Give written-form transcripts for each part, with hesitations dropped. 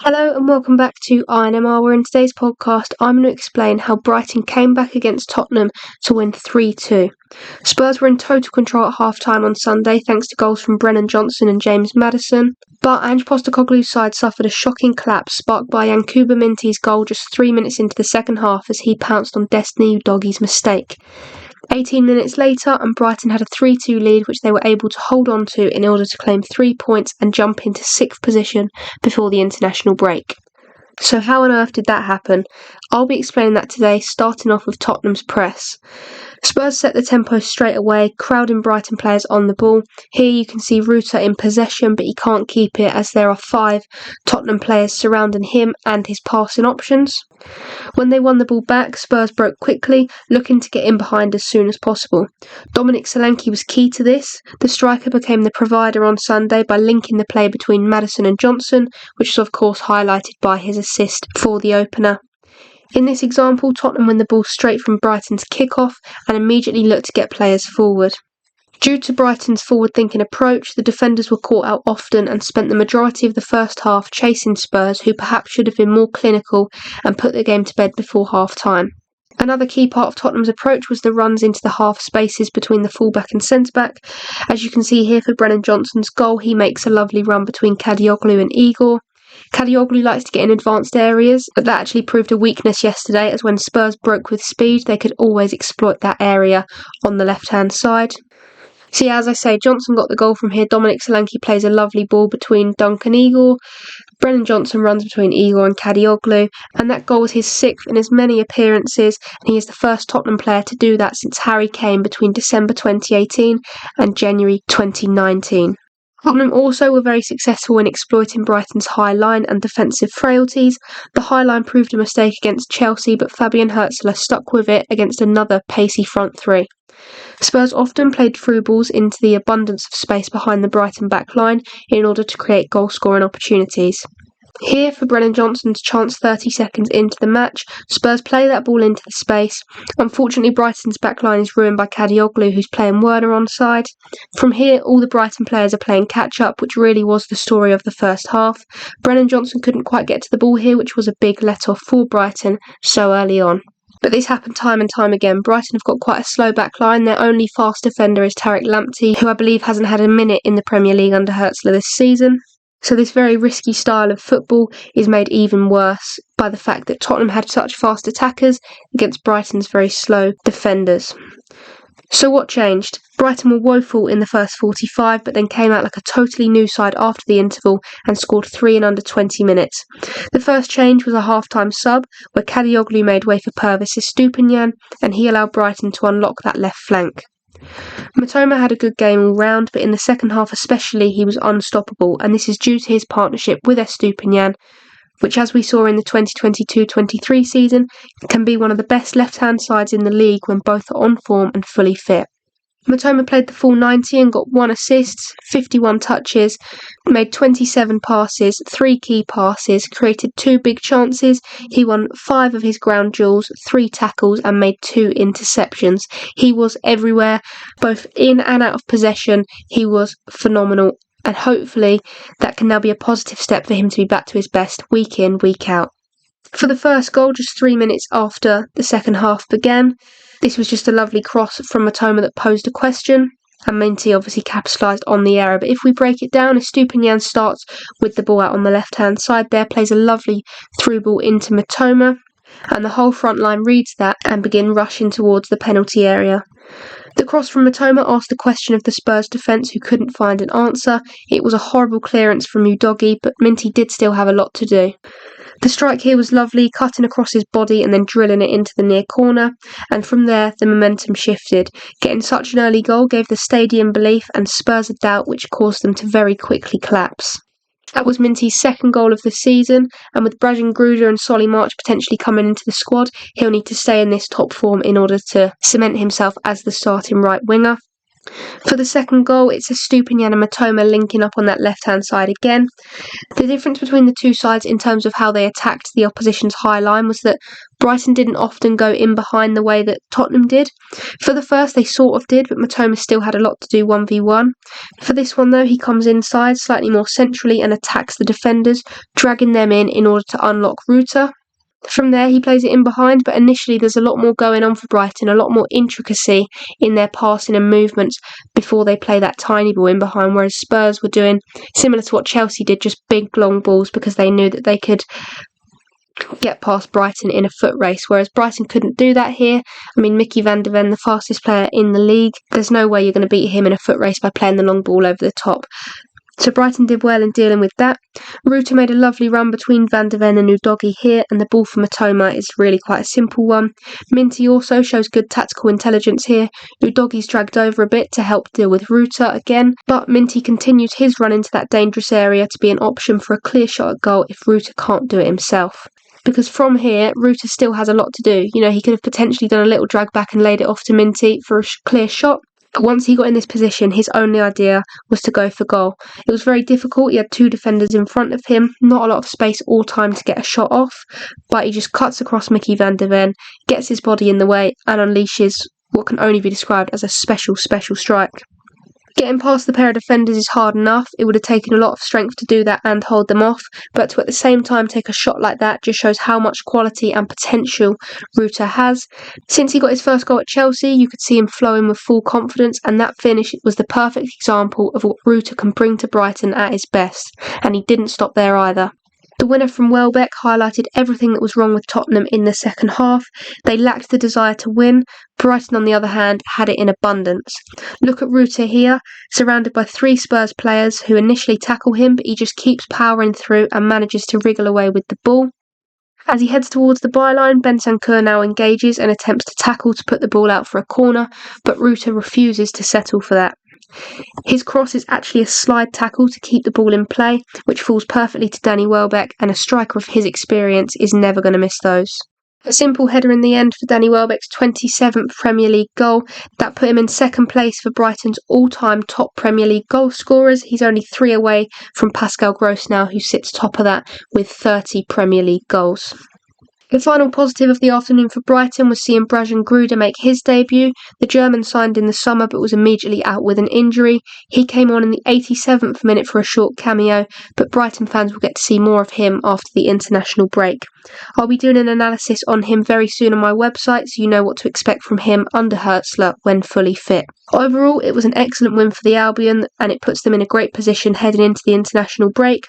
Hello and welcome back to INMR, where in today's podcast I'm going to explain how Brighton came back against Tottenham to win 3-2. Spurs were in total control at half-time on Sunday thanks to goals from Brennan Johnson and James Maddison, but Ange Postecoglou's side suffered a shocking collapse sparked by Yankuba Minteh's goal just 3 minutes into the second half as he pounced on Destiny Udogie's mistake. 18 minutes later, and Brighton had a 3-2 lead which they were able to hold on to in order to claim 3 points and jump into 6th position before the international break. So how on earth did that happen? I'll be explaining that today, starting off with Tottenham's press. Spurs set the tempo straight away, crowding Brighton players on the ball. Here you can see Rutter in possession, but he can't keep it as there are 5 Tottenham players surrounding him and his passing options. When they won the ball back, Spurs broke quickly, looking to get in behind as soon as possible. Dominic Solanke was key to this. The striker became the provider on Sunday by linking the play between Maddison and Johnson, which was of course highlighted by his assist for the opener. In this example, Tottenham win the ball straight from Brighton's kick-off and immediately look to get players forward. Due to Brighton's forward-thinking approach, the defenders were caught out often and spent the majority of the first half chasing Spurs, who perhaps should have been more clinical and put the game to bed before half-time. Another key part of Tottenham's approach was the runs into the half spaces between the fullback and centre-back. As you can see here for Brennan Johnson's goal, he makes a lovely run between Kaoru and Igor. Kaoru likes to get in advanced areas, but that actually proved a weakness yesterday, as when Spurs broke with speed, they could always exploit that area on the left-hand side. So yeah, as I say, Johnson got the goal from here. Dominic Solanke plays a lovely ball between Dunk and Igor. Brennan Johnson runs between Igor and Kaoru, and that goal was his 6th in as many appearances, and he is the first Tottenham player to do that since Harry Kane between December 2018 and January 2019. Tottenham also were very successful in exploiting Brighton's high line and defensive frailties. The high line proved a mistake against Chelsea, but Fabian Herzler stuck with it against another pacey front three. Spurs often played through balls into the abundance of space behind the Brighton back line in order to create goal-scoring opportunities. Here for Brennan Johnson's chance 30 seconds into the match, Spurs play that ball into the space. Unfortunately, Brighton's backline is ruined by Kaoru, who's playing Werner onside. From here, all the Brighton players are playing catch-up, which really was the story of the first half. Brennan Johnson couldn't quite get to the ball here, which was a big let-off for Brighton so early on. But this happened time and time again. Brighton have got quite a slow backline. Their only fast defender is Tariq Lamptey, who I believe hasn't had a minute in the Premier League under Herzler this season. So this very risky style of football is made even worse by the fact that Tottenham had such fast attackers against Brighton's very slow defenders. So what changed? Brighton were woeful in the first 45, but then came out like a totally new side after the interval and scored 3 in under 20 minutes. The first change was a half-time sub, where Kaoru made way for Pervis Estupinan, and he allowed Brighton to unlock that left flank. Mitoma had a good game all round, but in the second half especially he was unstoppable, and this is due to his partnership with Estupinan, which, as we saw in the 2022-23 season, can be one of the best left-hand sides in the league when both are on form and fully fit. Mitoma played the full 90 and got 1 assist, 51 touches, made 27 passes, 3 key passes, created 2 big chances. He won 5 of his ground duels, 3 tackles and made 2 interceptions. He was everywhere, both in and out of possession. He was phenomenal, and hopefully that can now be a positive step for him to be back to his best week in, week out. For the first goal, just 3 minutes after the second half began, this was just a lovely cross from Mitoma that posed a question, and Minteh obviously capitalised on the error. But if we break it down, Estupinan starts with the ball out on the left-hand side there, plays a lovely through ball into Mitoma, and the whole front line reads that and begin rushing towards the penalty area. The cross from Mitoma asked a question of the Spurs defence, who couldn't find an answer. It was a horrible clearance from Udogie, but Minteh did still have a lot to do. The strike here was lovely, cutting across his body and then drilling it into the near corner, and from there the momentum shifted. Getting such an early goal gave the stadium belief and Spurs a doubt, which caused them to very quickly collapse. That was Minteh's second goal of the season, and with Brajan Gruder and Solly March potentially coming into the squad, he'll need to stay in this top form in order to cement himself as the starting right winger. For the second goal, it's Estupinan and Mitoma linking up on that left-hand side again. The difference between the two sides in terms of how they attacked the opposition's high line was that Brighton didn't often go in behind the way that Tottenham did. For the first, they sort of did, but Mitoma still had a lot to do 1v1. For this one, though, he comes inside slightly more centrally and attacks the defenders, dragging them in order to unlock Ruta. From there, he plays it in behind, but initially there's a lot more going on for Brighton, a lot more intricacy in their passing and movements before they play that tiny ball in behind, whereas Spurs were doing similar to what Chelsea did, just big long balls because they knew that they could get past Brighton in a foot race, whereas Brighton couldn't do that here. I mean, Mickey van de Ven, the fastest player in the league, there's no way you're going to beat him in a foot race by playing the long ball over the top. So Brighton did well in dealing with that. Ruta made a lovely run between Van de Ven and Udogie here, and the ball for Mitoma is really quite a simple one. Minteh also shows good tactical intelligence here. Udogie's dragged over a bit to help deal with Ruta again, but Minteh continues his run into that dangerous area to be an option for a clear shot at goal if Ruta can't do it himself. Because from here, Ruta still has a lot to do. You know, he could have potentially done a little drag back and laid it off to Minteh for a clear shot. But once he got in this position, his only idea was to go for goal. It was very difficult. He had two defenders in front of him, not a lot of space or time to get a shot off, but he just cuts across Mickey van de Ven, gets his body in the way and unleashes what can only be described as a special strike. Getting past the pair of defenders is hard enough. It would have taken a lot of strength to do that and hold them off, but to at the same time take a shot like that just shows how much quality and potential Ruta has. Since he got his first goal at Chelsea, you could see him flowing with full confidence, and that finish was the perfect example of what Ruta can bring to Brighton at his best, and he didn't stop there either. The winner from Welbeck highlighted everything that was wrong with Tottenham in the second half. They lacked the desire to win. Brighton, on the other hand, had it in abundance. Look at Ruta here, surrounded by three Spurs players who initially tackle him, but he just keeps powering through and manages to wriggle away with the ball. As he heads towards the byline, Bentancur now engages and attempts to tackle to put the ball out for a corner, but Ruta refuses to settle for that. His cross is actually a slide tackle to keep the ball in play, which falls perfectly to Danny Welbeck, and a striker of his experience is never going to miss those. A simple header in the end for Danny Welbeck's 27th Premier League goal. That put him in second place for Brighton's all-time top Premier League goal scorers. He's only 3 away from Pascal Gross now, who sits top of that with 30 Premier League goals. The final positive of the afternoon for Brighton was seeing Brajan Gruda make his debut. The German signed in the summer but was immediately out with an injury. He came on in the 87th minute for a short cameo, but Brighton fans will get to see more of him after the international break. I'll be doing an analysis on him very soon on my website, so you know what to expect from him under Hertzler when fully fit. Overall, it was an excellent win for the Albion, and it puts them in a great position heading into the international break.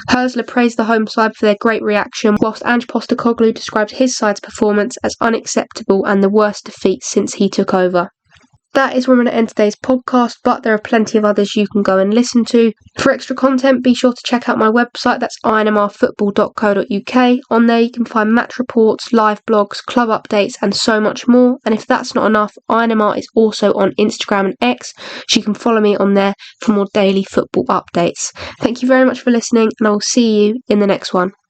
Hertzler praised the home side for their great reaction, whilst Ange Postecoglou described his side's performance as unacceptable and the worst defeat since he took over. That is where I'm going to end today's podcast, but there are plenty of others you can go and listen to. For extra content, be sure to check out my website, that's INMRfootball.co.uk. On there you can find match reports, live blogs, club updates and so much more. And if that's not enough, INMR is also on Instagram and X, so you can follow me on there for more daily football updates. Thank you very much for listening, and I will see you in the next one.